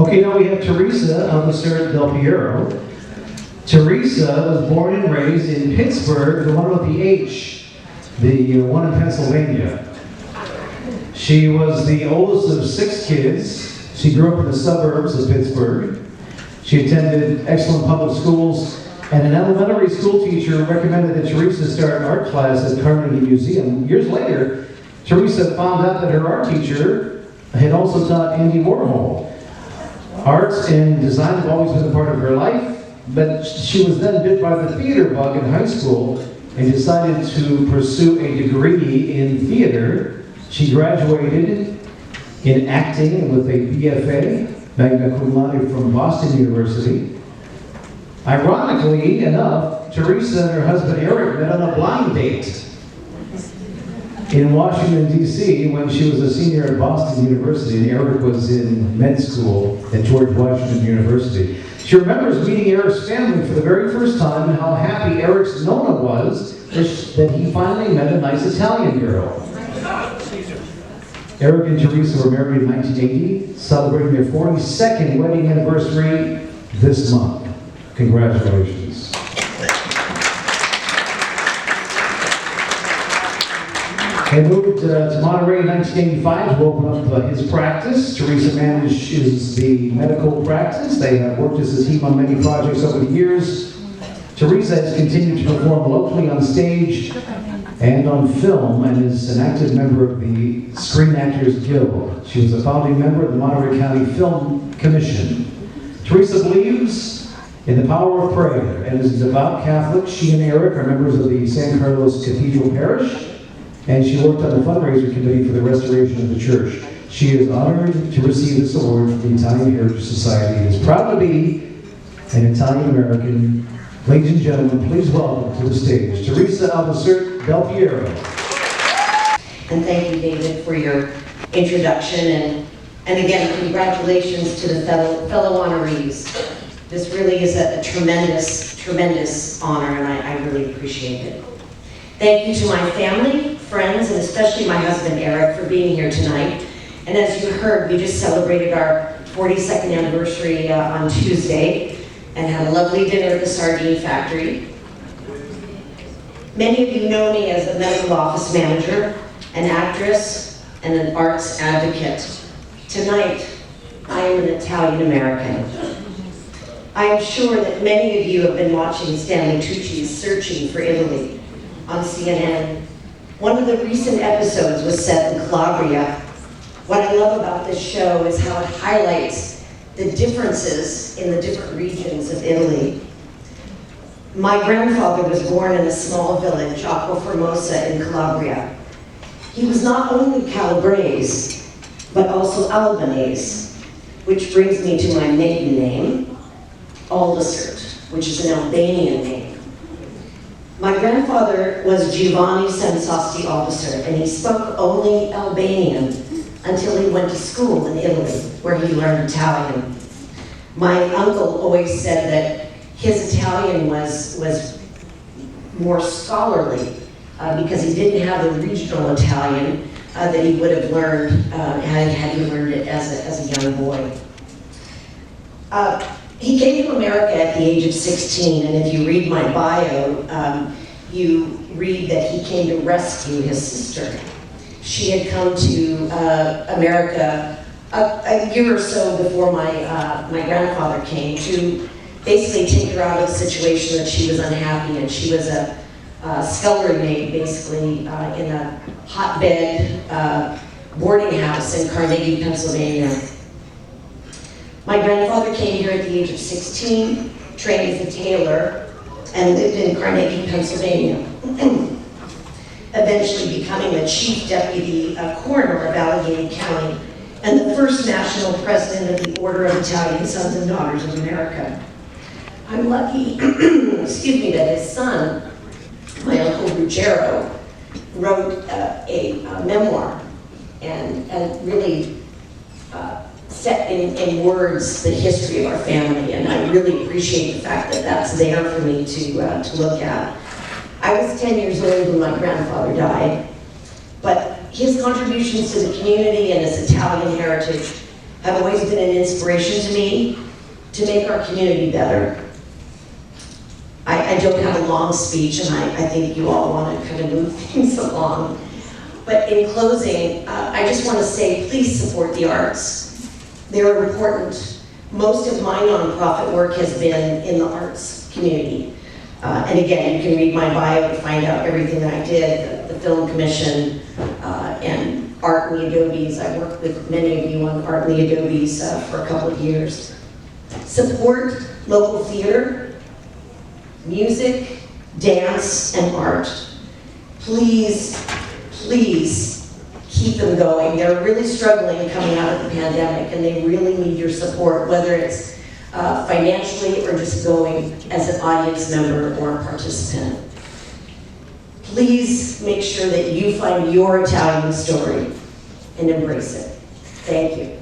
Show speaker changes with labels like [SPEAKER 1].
[SPEAKER 1] Okay, now we have Teresa DP. Teresa was born and raised in Pittsburgh, the one with the H, the one in Pennsylvania. She was the oldest of 6 kids. She grew up in the suburbs of Pittsburgh. She attended excellent public schools, and an elementary school teacher recommended that Teresa start an art class at Carnegie Museum. Years later, Teresa found out that her art teacher had also taught Andy Warhol. Arts and design have always been a part of her life, but she was then bit by the theater bug in high school and decided to pursue a degree in theater. She graduated in acting with a BFA, magna cum laude, from Boston University. Ironically enough, Teresa and her husband Eric met on a blind date in Washington, D.C. when she was a senior at Boston University and Eric was in med school at George Washington University. She remembers meeting Eric's family for the very first time and how happy Eric's Nona was that he finally met a nice Italian girl. Eric and Teresa were married in 1980, celebrating their 42nd wedding anniversary this month. Congratulations. They moved to Monterey in 1985 to open up his practice. Teresa manages the medical practice. They have worked as a team on many projects over the years. Teresa has continued to perform locally on stage and on film and is an active member of the Screen Actors Guild. She was a founding member of the Monterey County Film Commission. Teresa believes in the power of prayer and is a devout Catholic. She and Eric are members of the San Carlos Cathedral Parish, and she worked on the fundraiser committee for the restoration of the church. She is honored to receive this award from the Italian Heritage Society and is proud to be an Italian-American. Ladies and gentlemen, please welcome to the stage Teresa DP.
[SPEAKER 2] And thank you, David, for your introduction. And again, congratulations to the fellow honorees. This really is a tremendous, tremendous honor, and I really appreciate it. Thank you to my family, friends, and especially my husband, Eric, for being here tonight. And as you heard, we just celebrated our 42nd anniversary on Tuesday and had a lovely dinner at the Sardine Factory. Many of you know me as a medical office manager, an actress, and an arts advocate. Tonight, I am an Italian-American. I am sure that many of you have been watching Stanley Tucci's Searching for Italy on CNN. One of the recent episodes was set in Calabria. What I love about this show is how it highlights the differences in the different regions of Italy. My grandfather was born in a small village, Acqua Formosa, in Calabria. He was not only Calabrese, but also Albanese, which brings me to my maiden name, Aldisert, which is an Albanian name. My grandfather was Giovanni Sensasti Aldisert, and he spoke only Albanian until he went to school in Italy, where he learned Italian. My uncle always said that his Italian was more scholarly because he didn't have the regional Italian that he would have learned had he learned it as a young boy. He came to America at the age of 16, and if you read my bio, you read that he came to rescue his sister. She had come to America a year or so before my grandfather came to basically take her out of the situation that she was unhappy in. She was a scullery maid, basically, in a hotbed boarding house in Carnegie, Pennsylvania. My grandfather came here at the age of 16, trained as a tailor, and lived in Carnegie, Pennsylvania, eventually becoming the chief deputy coroner of Allegheny County and the first national president of the Order of Italian Sons and Daughters of America. I'm lucky, excuse me, that his son, my uncle Ruggiero, wrote a memoir and really set in words the history of our family, and I really appreciate the fact that that's there for me to look at. I was 10 years old when my grandfather died, but his contributions to the community and his Italian heritage have always been an inspiration to me to make our community better. I don't have a long speech, and I think you all want to kind of move things along. But in closing, I just want to say, please support the arts. They're important. Most of my nonprofit work has been in the arts community. And again, you can read my bio to find out everything that I did, the Film Commission, and Art in the Adobes. I worked with many of you on Art in the Adobes for a couple of years. Support local theater, music, dance, and art. Please, please keep them going. They're really struggling coming out of the pandemic, and they really need your support, whether it's financially or just going as an audience member or a participant. Please make sure that you find your Italian story and embrace it. Thank you.